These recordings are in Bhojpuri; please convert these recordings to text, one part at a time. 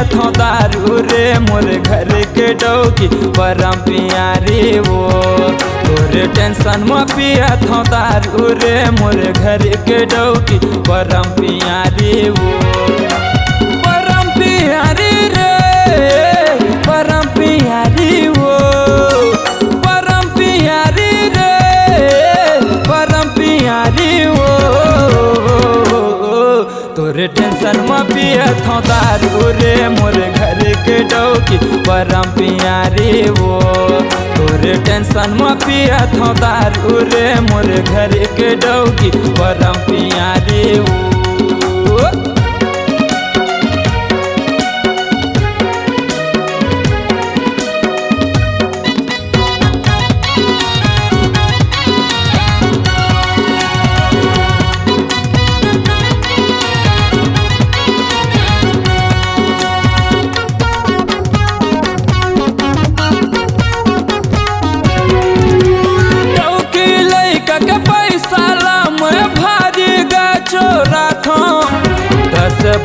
थो दारू रे मोर घर के डौकी परम प्यारी वो। तोरे टेंशन में पिया थो दारू रे मोर घर के डौकी परम प्यारी वो। परम प्यारी रे परम प्यारी वो। परम प्यारी रे परम प्यारी वो। तोरे टेंशन में पिया थो दारू रे मोर घर के डौकी परम प्यारी वो। तोरे टेंशन में पिया थो दारू रे मोर घर के डौकी परम प्यारी वो।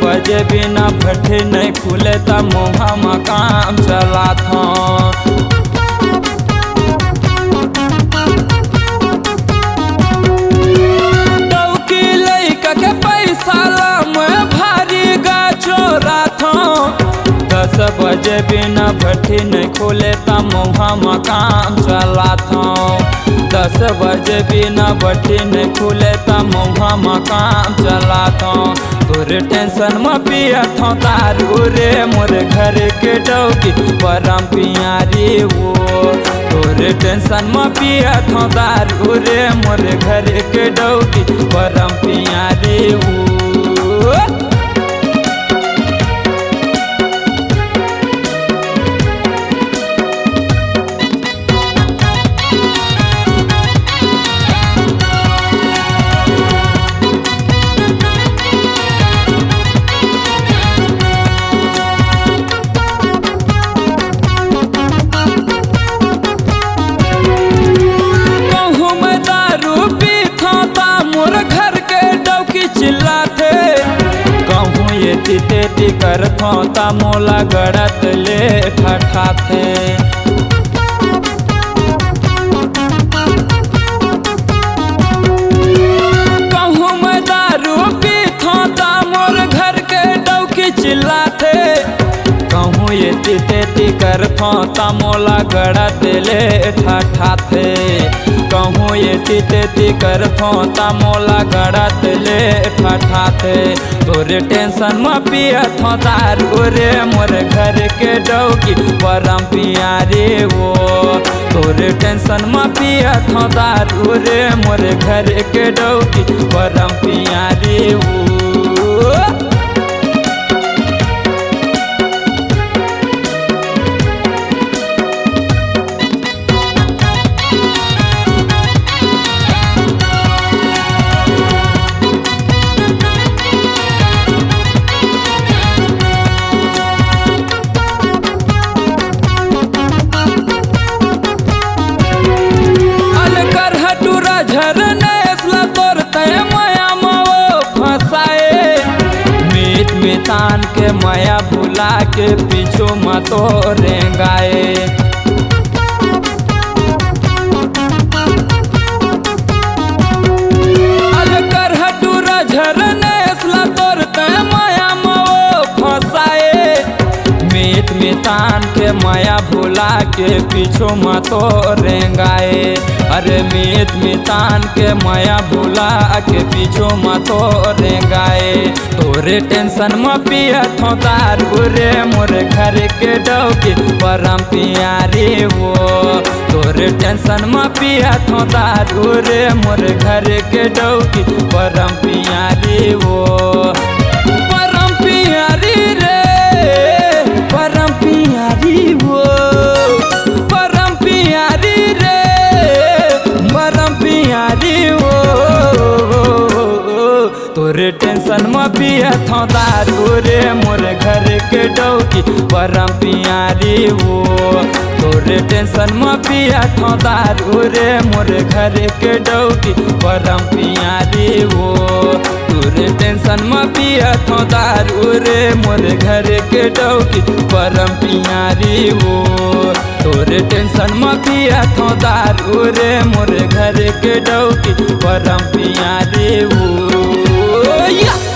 बजे बिना भट्टे नहीं खुले ता मोहा मकाम चला था। डौकी लइका के पैसा ला मैं भारी गा चोरा था। 10 बजे बिना भट्टी नहीं खुले ता मोहा मकाम चला था। 10 बजे बिना भट्टी नहीं खुले ता मोहा मकाम चला था। तोरे टेंशन में पिया थो दारू रे मोर घर के डौकी परम प्यारी वो। तोरे टेंशन में पिया थो दारू रे मोर घर के डौकी परम प्यारी वो। तेती कर थो ता मोला गड़त ले ठठा थे। कहूँ मैं दारू पी थो ता मोर घर के डौकी चिल्ला थे। कहूँ ये तेती कर थो ता मोला गड़त ले ठठा थे। कहूँ ये तेती कर थो ता मोला गड़त ले ठठा थे। तोरे टेंशन में पिया थो दारू रे मोर घर के डौकी परम प्यारी वो। तोरे टेंशन में पिया थो दारू रे मोर घर के डौकी परम प्यारी वो। तान के माया भुला के पीछू मतो रेंगाए। अलकर हटूरा झरने असला तोरते माया मो फसाए। मीत मितान के माया भुला के पीछू मतो रेंगाए। अरे मीत मितान के माया भुला के पीछू मतो रेंगाए। तोरे टेंशन में पिया थो दारू रे मोर घर के डौकी परम प्यारी वो। तोरे टेंशन में पिया थो दारू रे मोर घर के डौकी परम प्यारी वो। परम प्यारी रे परम प्यारी वो। परम प्यारी रे परम प्यारी वो। तोरे टेंशन में पिया थो दारू रे मोर घर के डौकी परम प्यारी वो। तोरे टेंशन में पिया थो दारू रे मोर घर के डौकी परम प्यारी वो। तोरे टेंशन में पिया थो दारू रे मोरे घर के डौकी परम पियारी हो। तोरे टेंशन में पिया थो दारू रे मोरे घर के डौकी परम पियारी हो।